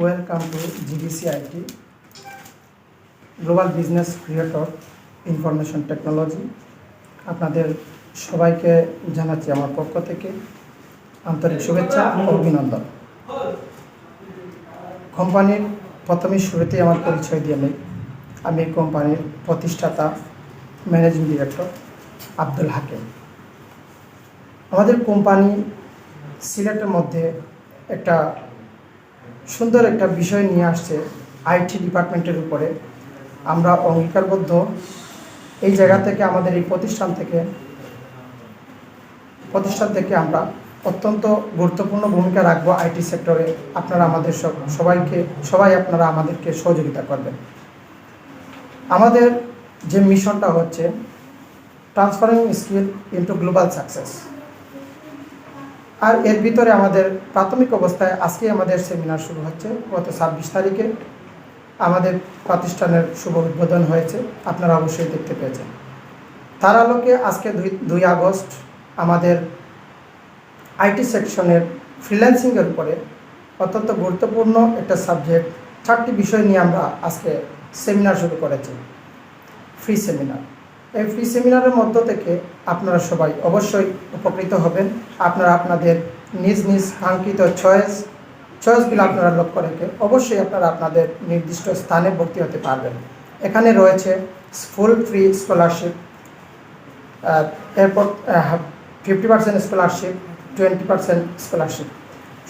Welcome to GBC IT global business creator information technology. আপনাদের সবাইকে জানাচ্ছি আমার পক্ষ থেকে আন্তরিক শুভেচ্ছা ও অভিনন্দন। কোম্পানির প্রথমেই শুরুতেই আমার পরিচয় দিয়ে নেই। আমি কোম্পানির প্রতিষ্ঠাতা ম্যানেজিং ডিরেক্টর আব্দুল হাকিম। আমাদের কোম্পানি সিলেটের মধ্যে একটা সুন্দর একটা বিষয় নিয়ে আসছে আইটি ডিপার্টমেন্টের উপরে। আমরা অঙ্গীকারবদ্ধ এই জায়গা থেকে আমাদের এই প্রতিষ্ঠান থেকে আমরা অত্যন্ত গুরুত্বপূর্ণ ভূমিকা রাখবো আইটি সেক্টরে। আপনারা আমাদের সবাই আপনারা আমাদেরকে সহযোগিতা করবেন। আমাদের যে মিশনটা হচ্ছে transferring skill into global success. আর এর ভিতরে আমাদের প্রাথমিক অবস্থায় আজকে আমাদের সেমিনার শুরু হচ্ছে। গত 26 তারিখে আমাদের প্রতিষ্ঠানের শুভ উদ্বোধন হয়েছে, আপনারা অবশ্যই দেখতে পেয়েছেন। তার আলোকে আজকে 2 আগস্ট আমাদের আইটি সেকশনের ফ্রিল্যান্সিংয়ের উপরে অত্যন্ত গুরুত্বপূর্ণ একটা সাবজেক্ট 4টি বিষয় নিয়ে আমরা আজকে সেমিনার শুরু করেছি, ফ্রি সেমিনার। এই ফ্রি সেমিনারের মধ্য থেকে আপনারা সবাই অবশ্যই উপকৃত হবেন। আপনারা আপনাদের নিজ কাঙ্ক্ষিত চয়েসগুলো আপনারা লক্ষ্য রেখে অবশ্যই আপনারা আপনাদের নির্দিষ্ট স্থানে ভর্তি হতে পারবেন। এখানে রয়েছে ফুল ফ্রি স্কলারশিপ, এরপর 50% স্কলারশিপ, 20% স্কলারশিপ।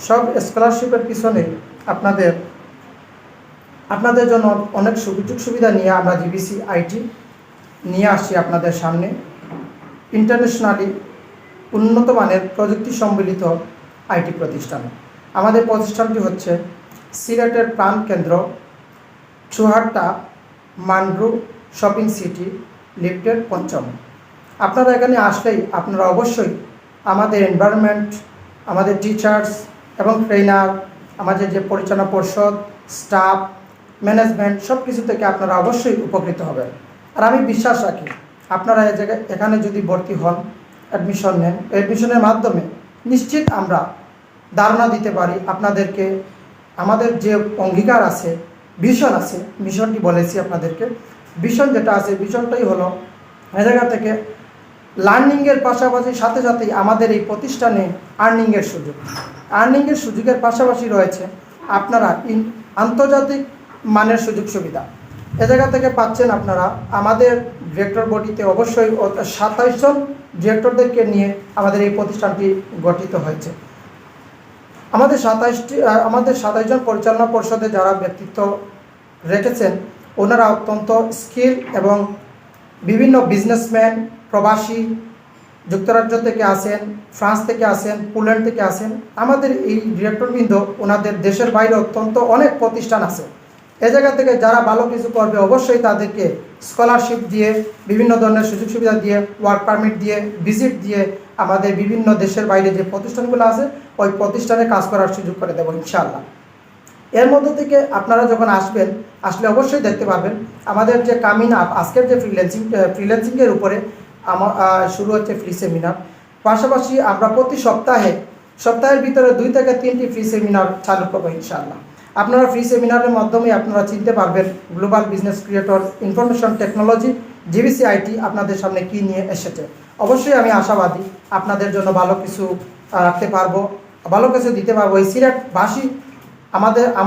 সব স্কলারশিপের পিছনে আপনাদের জন্য অনেক সুযোগ সুবিধা নিয়ে আমরা জিবিসি আইটি নিয়ে আসছি আপনাদের সামনে। ইন্টারন্যাশনালি উন্নত মানের প্রযুক্তি সম্মিলিত আইটি প্রতিষ্ঠান। আমাদের প্রতিষ্ঠানটি হচ্ছে সিলেটের প্রাণকেন্দ্র চুহাট্টা মান্ড্রু শপিং সিটি লিফটের 5ম। আপনারা এখানে আসলেই আপনারা অবশ্যই আমাদের এনভায়রনমেন্ট, আমাদের টিচার্স এবং ট্রেনার, আমাদের যে পরিচালনা পর্ষদ, স্টাফ, ম্যানেজমেন্ট সব কিছু থেকে আপনারা অবশ্যই উপকৃত হবেন। আর আমি বিশ্বাস রাখি আপনারা এখানে যদি ভর্তি হন, অ্যাডমিশন নেন, অ্যাডমিশনের মাধ্যমে নিশ্চিত আমরা ধারণা দিতে পারি আপনাদেরকে। আমাদের যে অঙ্গীকার আছে, ভিশন আছে, মিশনটি বলেছি আপনাদেরকে। ভিশন যেটা আছে, ভিশনটাই হলো এ জায়গা থেকে লার্নিংয়ের পাশাপাশি সাথেই আমাদের এই প্রতিষ্ঠানে আর্নিংয়ের সুযোগের পাশাপাশি রয়েছে আপনারা আন্তর্জাতিক মানের সুযোগ সুবিধা। এ জায়গা থেকে পাচ্ছেন আপনারা। আমাদের ডিরেক্টর বডিতে অবশ্যই 27 জন ডিরেক্টরদেরকে নিয়ে আমাদের এই প্রতিষ্ঠানটি গঠিত হয়েছে। আমাদের 27 জন পরিচালনা পর্ষদে যারা ব্যক্তিত্ব রেখেছেন ওনারা অত্যন্ত স্কিল এবং বিভিন্ন বিজনেসম্যান, প্রবাসী, যুক্তরাজ্য থেকে আসেন, ফ্রান্স থেকে আসেন, পোল্যান্ড থেকে আসেন। আমাদের এই ডিরেক্টরবৃন্দ ওনাদের দেশের বাইরে অত্যন্ত অনেক প্রতিষ্ঠান আছে। এ জায়গা থেকে যারা ভালো কিছু করবে অবশ্যই তাদেরকে স্কলারশিপ দিয়ে, বিভিন্ন ধরনের সুযোগ সুবিধা দিয়ে, ওয়ার্ক পারমিট দিয়ে, ভিজিট দিয়ে আমাদের বিভিন্ন দেশের বাইরে যে প্রতিষ্ঠানগুলো আছে ওই প্রতিষ্ঠানে কাজ করার সুযোগ করে দেবো ইনশাআল্লাহ। এর মধ্য থেকে আপনারা যখন আসলে অবশ্যই দেখতে পারবেন আমাদের যে কামিং আপ আজকের যে ফ্রিল্যান্সিংয়ের উপরে শুরু হচ্ছে ফ্রি সেমিনার। পাশাপাশি আমরা প্রতি সপ্তাহের ভিতরে 2 থেকে 3টি ফ্রি সেমিনার চালু করবো ইনশাআল্লাহ। আপনারা ফ্রি সেমিনারের মাধ্যমে আপনারা চিনতে পারবেন global business creator information technology GBC IT আপনাদের সামনে কি নিয়ে এসেছে। অবশ্যই আমি আশাবাদী আপনাদের জন্য ভালো কিছু রাখতে পারবো, ভালো কিছু দিতে পারবো। এই সিলেটবাসী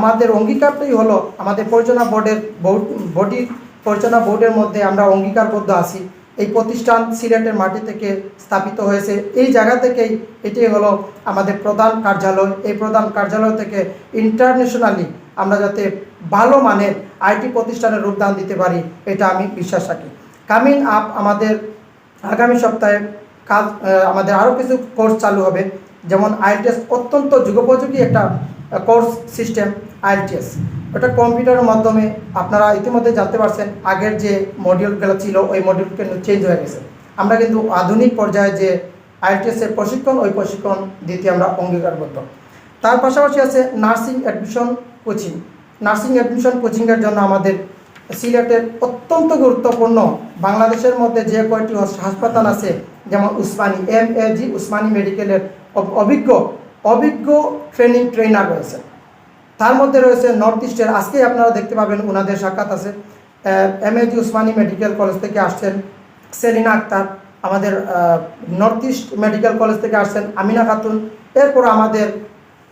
আমাদের অঙ্গীকারটাই হলো আমাদের পরিচালনা বোর্ডের মধ্যে আমরা অঙ্গীকারবদ্ধ আছি। এই প্রতিষ্ঠান সিলেটের মাটি থেকে স্থাপিত হয়েছে। এই জায়গা থেকেই এটি হলো আমাদের প্রধান কার্যালয়। এই প্রধান কার্যালয় থেকে ইন্টারন্যাশনালি আমরা যাতে ভালো মানের আইটি প্রতিষ্ঠানের রূপদান দিতে পারি এটা আমি বিশ্বাস রাখি। কামিং আপ আমাদের আগামী সপ্তাহে আমাদের আরও কিছু কোর্স চালু হবে, যেমন আইএলটিএস অত্যন্ত যুগোপযোগী একটা কোর্স সিস্টেম। আইএলটিএস ওটা কম্পিউটারের মাধ্যমে আপনারা ইতিমধ্যে জানতে পারছেন। আগের যে মডিউলগুলো ছিল ওই মডিউল কিন্তু চেঞ্জ হয়ে গেছে। আমরা কিন্তু আধুনিক পর্যায়ে যে আইএলটিএসের প্রশিক্ষণ ওই প্রশিক্ষণ দিতে আমরা অঙ্গীকারবদ্ধ। তার পাশাপাশি আছে নার্সিং অ্যাডমিশন কোচিংয়ের জন্য আমাদের সিলেটের অত্যন্ত গুরুত্বপূর্ণ বাংলাদেশের মধ্যে যে কয়টি হাসপাতাল আছে, যেমন উসমানী উসমানী মেডিকেলের অভিজ্ঞ ট্রেনার রয়েছে। তার মধ্যে রয়েছে নর্থ ইস্টের, আজকেই আপনারা দেখতে পাবেন ওনাদের সাক্ষাৎ আছে। এমএজি উসমানী মেডিকেল কলেজ থেকে আসছেন সেলিনা আক্তার, আমাদের নর্থ ইস্ট মেডিকেল কলেজ থেকে আসছেন আমিনা খাতুন। এরপর আমাদের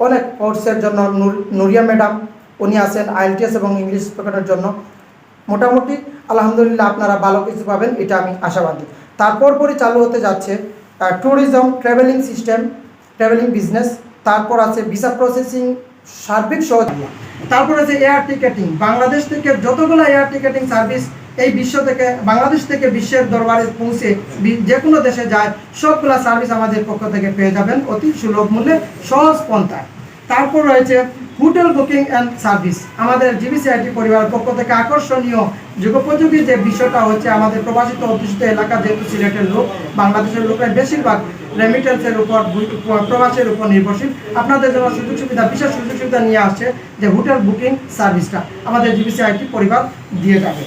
অনেক কোর্সের জন্য নুরিয়া ম্যাডাম, উনি আছেন আইএলটিএস এবং ইংলিশ স্পিকারের জন্য। মোটামুটি আলহামদুলিল্লাহ আপনারা ভালো কিছু পাবেন, এটা আমি আশাবাদী। তারপর পরই চালু হতে যাচ্ছে tourism, travelling system, travelling business. তারপর আছে ভিসা প্রসেসিং, সার্বিক সহযোগিতা। তারপর আছে এয়ার টিকেটিং, বাংলাদেশ থেকে যতগুলো এয়ার টিকেটিং সার্ভিস এই বিশ্ব থেকে, বাংলাদেশ থেকে বিশ্বের দরবারে পৌঁছে যে কোনো দেশে যায়, সবগুলা সার্ভিস আমাদের পক্ষ থেকে পেয়ে যাবেন অতি সুলভ মূল্যে, সহজ পন্থায়। তারপর রয়েছে হোটেল বুকিং অ্যান্ড সার্ভিস। আমাদের জিবিসিআইটি পরিবারের পক্ষ থেকে আকর্ষণীয় যুগোপযোগী যে বিষয়টা হচ্ছে, আমাদের প্রবাসিত অধ্যুষিত এলাকা যেহেতু সিলেটের লোক, বাংলাদেশের লোকের বেশিরভাগ রেমিটেন্সের উপর, প্রবাসের উপর নির্ভরশীল। আপনাদের জন্য সুযোগ সুবিধা, বিশেষ সুযোগ সুবিধা নিয়ে আসছে যে হোটেল বুকিং সার্ভিসটা আমাদের জিবিসিআইটি পরিবার দিয়ে যাবে।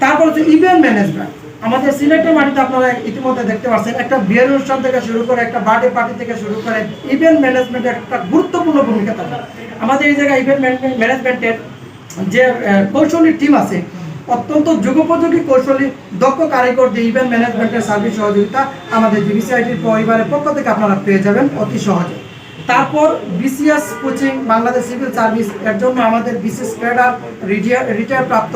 তারপর হচ্ছে ইভেন্ট ম্যানেজমেন্ট। আমাদের সিলেটের মাটিতে আপনারা ইতিমধ্যে দেখতে পাচ্ছেন, একটা বিয়ের অনুষ্ঠান থেকে শুরু করে, একটা বার্থডে পার্টি থেকে শুরু করে, ইভেন্ট ম্যানেজমেন্টের একটা গুরুত্বপূর্ণ ভূমিকা থাকে। আমাদের এই জায়গায় ইভেন্ট ম্যানেজমেন্টের যে কৌশলী টিম আছে, অত্যন্ত যুগোপযোগী কৌশলী দক্ষ কারিগর যে ইভেন্ট ম্যানেজমেন্টের সার্ভিস সহযোগিতা আমাদের জিবিসিআইটির পরিবারের পক্ষ থেকে আপনারা পেয়ে যাবেন অতি সহজে। তারপর BCS coaching, Bangladesh civil service, এর জন্য আমাদের বিসিএস ক্যাডার, রিটায়ার প্রাপ্ত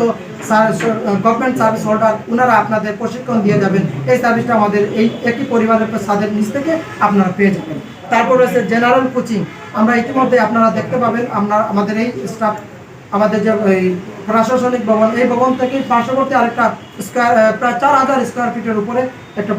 গভর্নমেন্ট সার্ভিস হোল্ডার, ওনারা আপনাদের প্রশিক্ষণ দিয়ে যাবেন। এই সার্ভিসটা আমাদের এই একই পরিবারের সাদের নিচ থেকে আপনারা পেয়ে যাবেন। তারপর রয়েছে জেনারেল কোচিং। আমরা ইতিমধ্যে আপনারা দেখতে পাবেন, আমাদের এই স্টাফ, আমাদের যে এই প্রশাসনিক ভবন, এই ভবন থেকে পার্শ্ববর্তী আরেকটা প্রায় 4000 স্কোয়ার ফিটের উপরে একটা